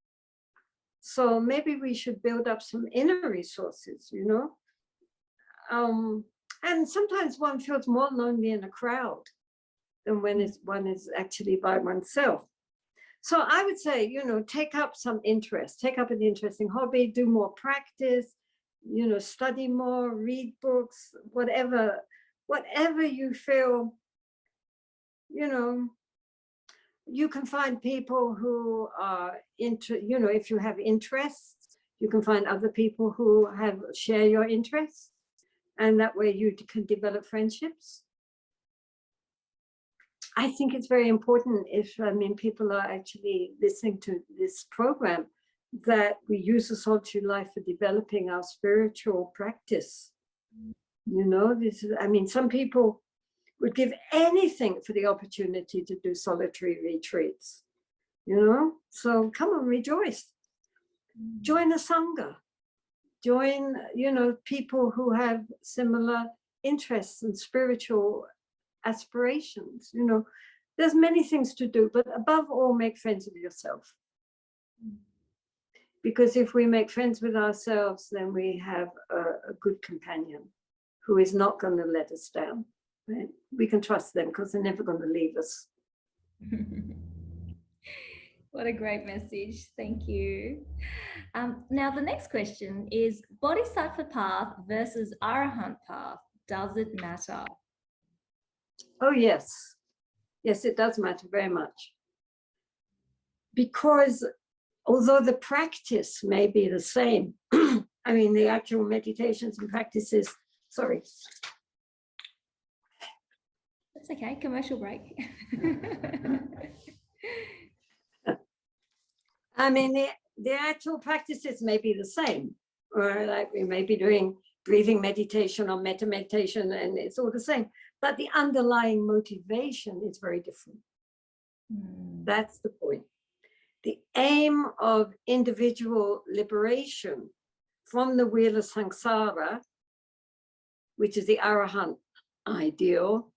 [SPEAKER 3] So maybe we should build up some inner resources, you know? And sometimes one feels more lonely in a crowd than when one is actually by oneself. So I would say, you know, take up some interest, take up an interesting hobby, do more practice, you know, study more, read books, whatever you feel, you know. You can find people who are you know, if you have interests, you can find other people who share your interests, and that way you can develop friendships. I think it's very important, if people are actually listening to this program, that we use the solitary life for developing our spiritual practice. You know, this is, some people would give anything for the opportunity to do solitary retreats, you know? So come on, rejoice. Join a Sangha. Join, you know, people who have similar interests and spiritual aspirations. You know, there's many things to do, but above all, make friends with yourself. Because if we make friends with ourselves, then we have a good companion who is not going to let us down. Right? We can trust them because they're never going to leave us.
[SPEAKER 2] What a great message. Thank you. Now, the next question is Bodhisattva path versus Arahant path. Does it matter?
[SPEAKER 3] Oh, yes. Yes, it does matter very much. Because although the practice may be the same, the actual meditations and practices, sorry.
[SPEAKER 2] That's okay, commercial break.
[SPEAKER 3] The actual practices may be the same, or like we may be doing breathing meditation or metta meditation, and it's all the same, but the underlying motivation is very different. That's the point. The aim of individual liberation from the wheel of samsara, which is the Arahant ideal,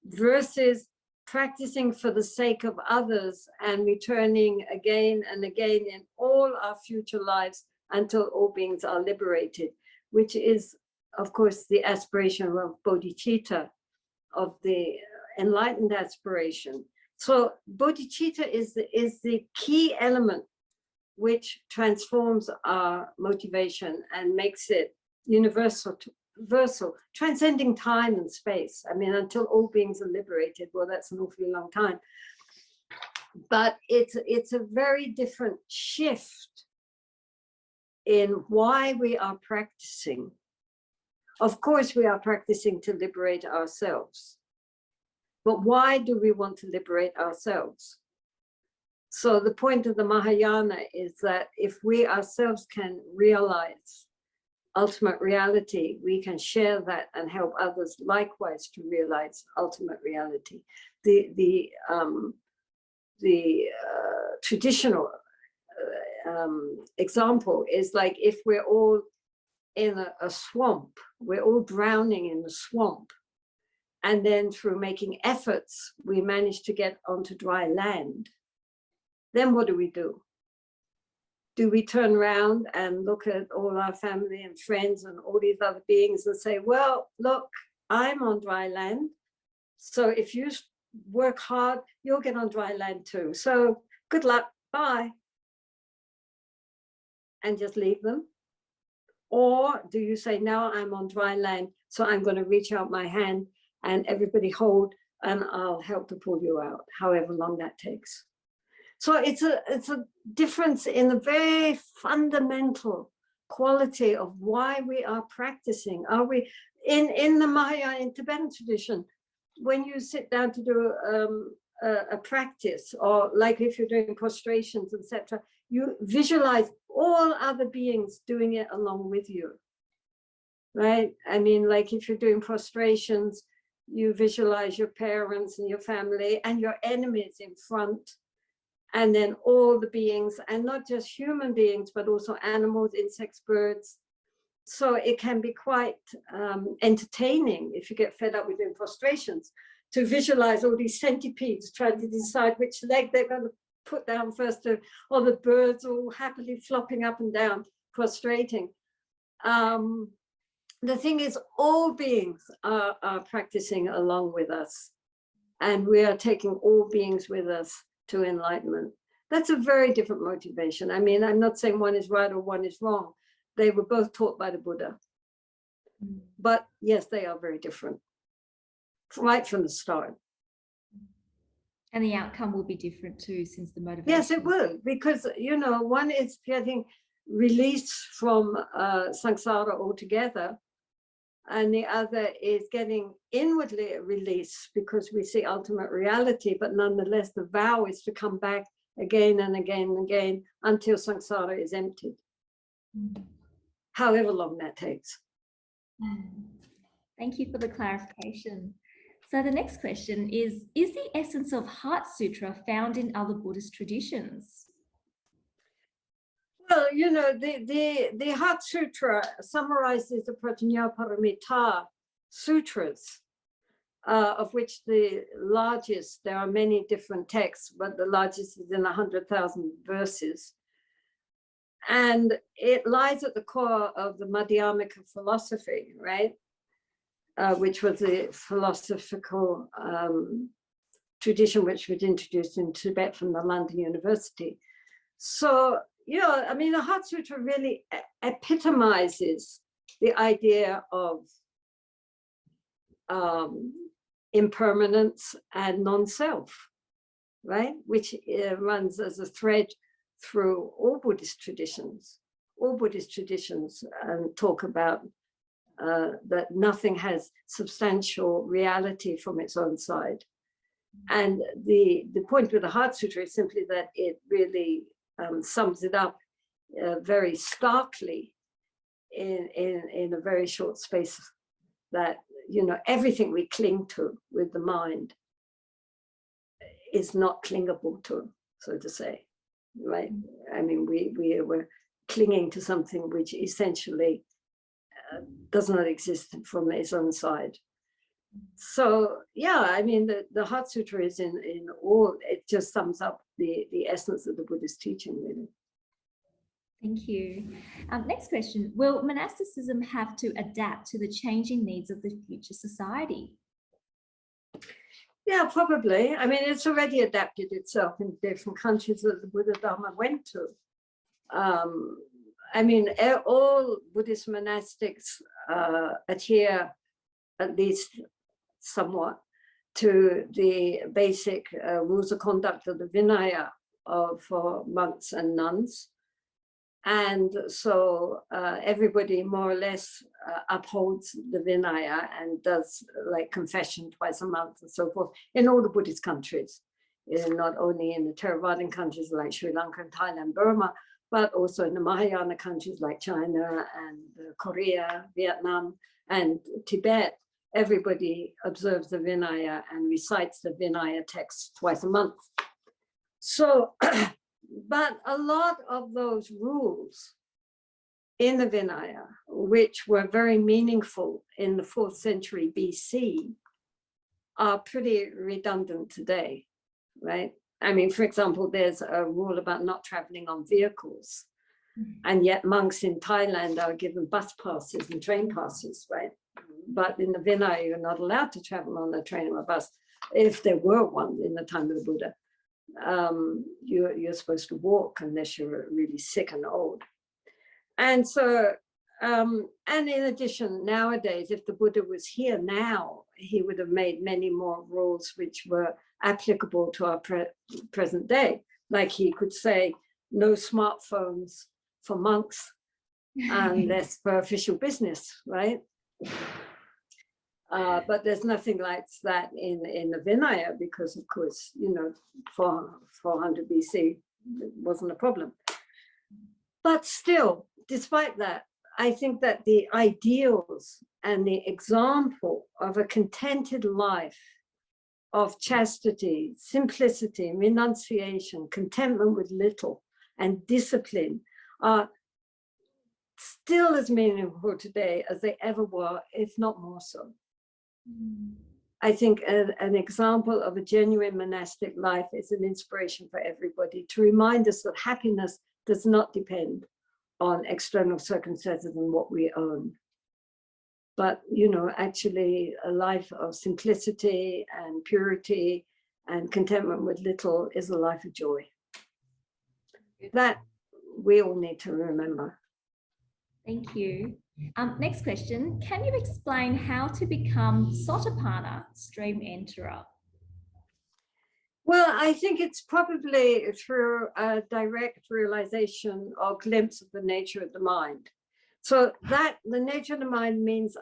[SPEAKER 3] versus practicing for the sake of others and returning again and again in all our future lives until all beings are liberated, which is, of course, the aspiration of bodhicitta, of the enlightened aspiration. So bodhicitta is the key element which transforms our motivation and makes it universal, transcending time and space. Until all beings are liberated, well, that's an awfully long time. But it's a very different shift in why we are practicing. Of course, we are practicing to liberate ourselves. But why do we want to liberate ourselves? So the point of the Mahayana is that if we ourselves can realize ultimate reality, we can share that and help others likewise to realize ultimate reality. The traditional example is like if we're all in a swamp, we're all drowning in the swamp, and then through making efforts we manage to get onto dry land. Then what do? Do we turn around and look at all our family and friends and all these other beings and say, well, look, I'm on dry land, so if you work hard, you'll get on dry land too, so good luck, bye, and just leave them? Or do you say, now I'm on dry land, so I'm going to reach out my hand and everybody hold, and I'll help to pull you out, however long that takes. So it's a difference in the very fundamental quality of why we are practicing. Are we in the Mahayana, in Tibetan tradition, when you sit down to do a practice, or like if you're doing prostrations, etc., you visualize all other beings doing it along with you, right? I mean, like if you're doing prostrations, you visualize your parents and your family and your enemies in front, and then all the beings, and not just human beings, but also animals, insects, birds. So it can be quite entertaining if you get fed up with doing prostrations, to visualize all these centipedes trying to decide which leg they're going to put down first, or the birds all happily flopping up and down, prostrating. The thing is, all beings are practicing along with us, and we are taking all beings with us to enlightenment. That's a very different motivation. I mean, I'm not saying one is right or one is wrong. They were both taught by the Buddha. But yes, they are very different, right from the start.
[SPEAKER 2] And the outcome will be different too, since the motivation.
[SPEAKER 3] Yes, it will, because, you know, one is getting released from samsara altogether, and the other is getting inwardly released because we see ultimate reality, but nonetheless the vow is to come back again and again and again until samsara is emptied, however long that takes.
[SPEAKER 2] Thank you for the clarification. So the next question is the essence of Heart Sutra found in other Buddhist traditions?
[SPEAKER 3] Well, you know, the Heart Sutra summarizes the Prajnaparamita sutras, of which the largest, there are many different texts, but the largest is in 100,000 verses. And it lies at the core of the Madhyamika philosophy, right? Which was the philosophical tradition which was introduced in Tibet from the London University. So, you know, I mean, the Heart Sutra really epitomizes the idea of impermanence and non-self, right? Which runs as a thread through all Buddhist traditions. All Buddhist traditions talk about that nothing has substantial reality from its own side. And the point with the Heart Sutra is simply that it really sums it up very starkly in a very short space, that, you know, everything we cling to with the mind is not clingable to, so to say, right? I mean, we were clinging to something which essentially does not exist from its own side. So yeah, I mean, the Heart Sutra is in all, it just sums up the essence of the Buddhist teaching, really.
[SPEAKER 2] Thank you. Next question. Will monasticism have to adapt to the changing needs of the future society?
[SPEAKER 3] Yeah, probably. I mean, it's already adapted itself in different countries that the Buddhadhamma went to. I mean, all Buddhist monastics adhere, at least somewhat, to the basic rules of conduct of the Vinaya for monks and nuns. And so everybody more or less upholds the Vinaya and does like confession twice a month and so forth in all the Buddhist countries, not only in the Theravadan countries like Sri Lanka and Thailand, Burma, but also in the Mahayana countries like China and Korea, Vietnam, and Tibet, everybody observes the Vinaya and recites the Vinaya text twice a month. So, but a lot of those rules in the Vinaya, which were very meaningful in the 4th century BC, are pretty redundant today, right? I mean, for example, there's a rule about not traveling on vehicles, and yet monks in Thailand are given bus passes and train passes, right? But in the Vinaya, you're not allowed to travel on a train or a bus. If there were one in the time of the Buddha, you're supposed to walk unless you're really sick and old. And so, and in addition, nowadays, if the Buddha was here now, he would have made many more rules which were applicable to our present day. Like he could say, no smartphones for monks unless for official business, right? But there's nothing like that in the Vinaya because, of course, you know, 400 BC it wasn't a problem. But still, despite that, I think that the ideals and the example of a contented life of chastity, simplicity, renunciation, contentment with little, and discipline are still as meaningful today as they ever were, if not more so. I think an example of a genuine monastic life is an inspiration for everybody to remind us that happiness does not depend on external circumstances and what we own. But, you know, actually a life of simplicity and purity and contentment with little is a life of joy. That we all need to remember.
[SPEAKER 2] Thank you. Next question. Can you explain how to become Sotapanna, stream enterer?
[SPEAKER 3] Well, I think it's probably through a direct realization or glimpse of the nature of the mind. So that the nature of the mind means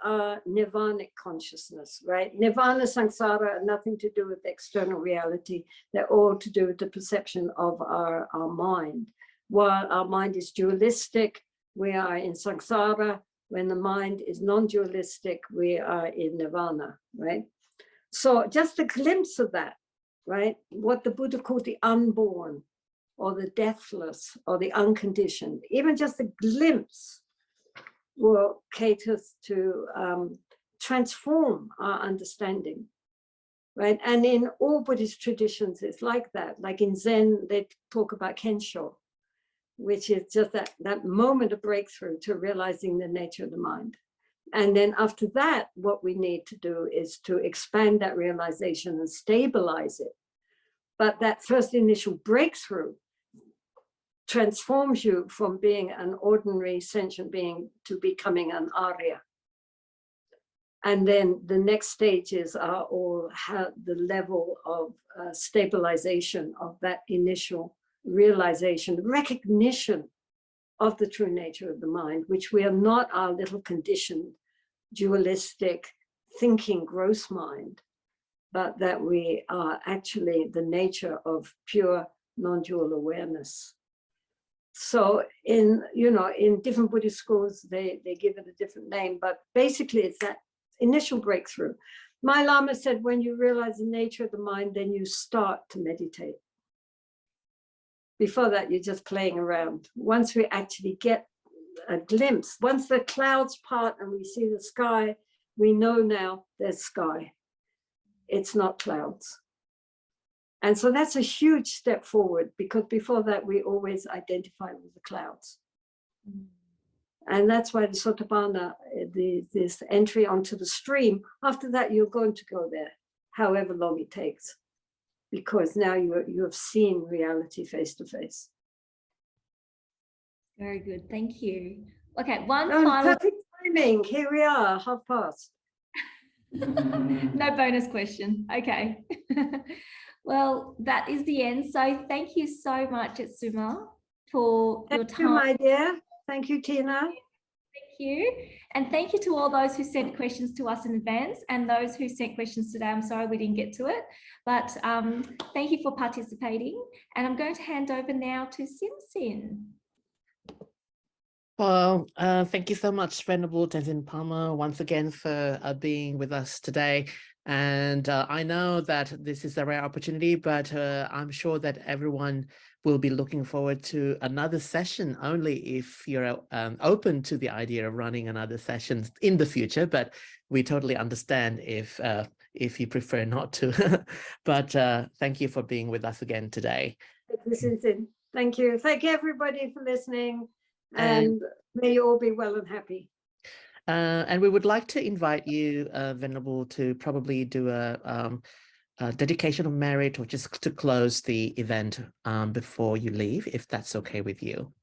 [SPEAKER 3] nirvanic consciousness, right? Nirvana, samsara are nothing to do with external reality. They're all to do with the perception of our mind. While our mind is dualistic, we are in samsara. When the mind is non-dualistic, we are in nirvana, right? So just a glimpse of that, right? What the Buddha called the unborn or the deathless or the unconditioned, even just a glimpse will cater to transform our understanding, right? And in all Buddhist traditions, it's like that. Like in Zen, they talk about Kensho, which is just that moment of breakthrough to realizing the nature of the mind. And then after that, what we need to do is to expand that realization and stabilize it. But that first initial breakthrough transforms you from being an ordinary sentient being to becoming an Arya. And then the next stages are all the level of stabilization of that initial realization, recognition of the true nature of the mind, which we are not our little conditioned, dualistic, thinking gross mind, but that we are actually the nature of pure non-dual awareness. So in different Buddhist schools, they give it a different name, but basically it's that initial breakthrough. My Lama said, when you realize the nature of the mind, then you start to meditate. Before that, you're just playing around. Once we actually get a glimpse, once the clouds part and we see the sky, we know now there's sky. It's not clouds. And so that's a huge step forward, because before that, we always identify with the clouds. And that's why the Sotapanna, this entry onto the stream, after that, you're going to go there, however long it takes, because now you have seen reality face to face.
[SPEAKER 2] Very good. Thank you. Okay, final.
[SPEAKER 3] Perfect timing. Here we are, 1:30.
[SPEAKER 2] No bonus question. Okay. Well, that is the end. So thank you so much, Jetsunma, for your time.
[SPEAKER 3] Thank you, my dear. Thank you, Tina.
[SPEAKER 2] Thank you. And thank you to all those who sent questions to us in advance and those who sent questions today. I'm sorry we didn't get to it, but thank you for participating. And I'm going to hand over now to Sin Sin.
[SPEAKER 1] Well, thank you so much, Venerable Tenzin Palmo, once again for being with us today. And I know that this is a rare opportunity, but I'm sure that everyone will be looking forward to another session, only if you're open to the idea of running another session in the future. But we totally understand if you prefer not to. But thank you for being with us again today.
[SPEAKER 3] Thank you. Thank you, everybody, for listening. And may you all be well and happy.
[SPEAKER 1] And we would like to invite you, Venerable, to probably do a dedication of merit, or just to close the event before you leave, if that's okay with you.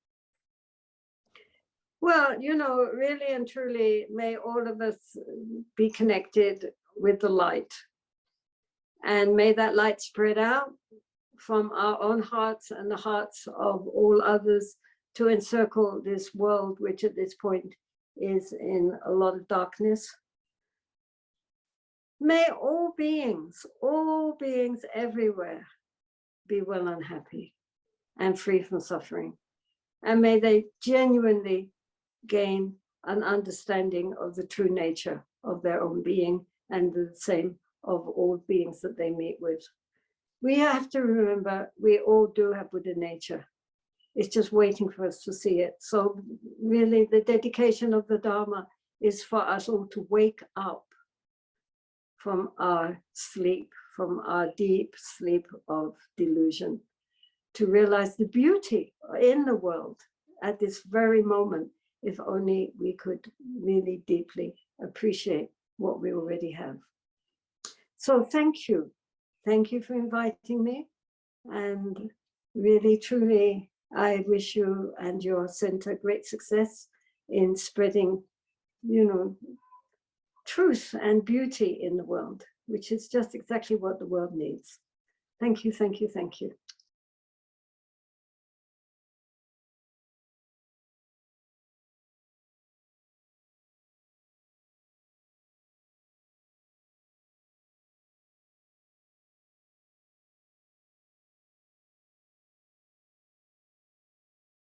[SPEAKER 3] Well, you know, really and truly, may all of us be connected with the light. And may that light spread out from our own hearts and the hearts of all others to encircle this world, which at this point is in a lot of darkness. May all beings everywhere be well and happy and free from suffering. And may they genuinely gain an understanding of the true nature of their own being, and the same of all beings that they meet with. We have to remember, we all do have Buddha nature. It's just waiting for us to see it. So really the dedication of the Dharma is for us all to wake up from our sleep, from our deep sleep of delusion, to realize the beauty in the world at this very moment, if only we could really deeply appreciate what we already have. So thank you. Thank you for inviting me. And really, truly, I wish you and your center great success in spreading, you know, truth and beauty in the world, which is just exactly what the world needs. Thank you, thank you, thank you.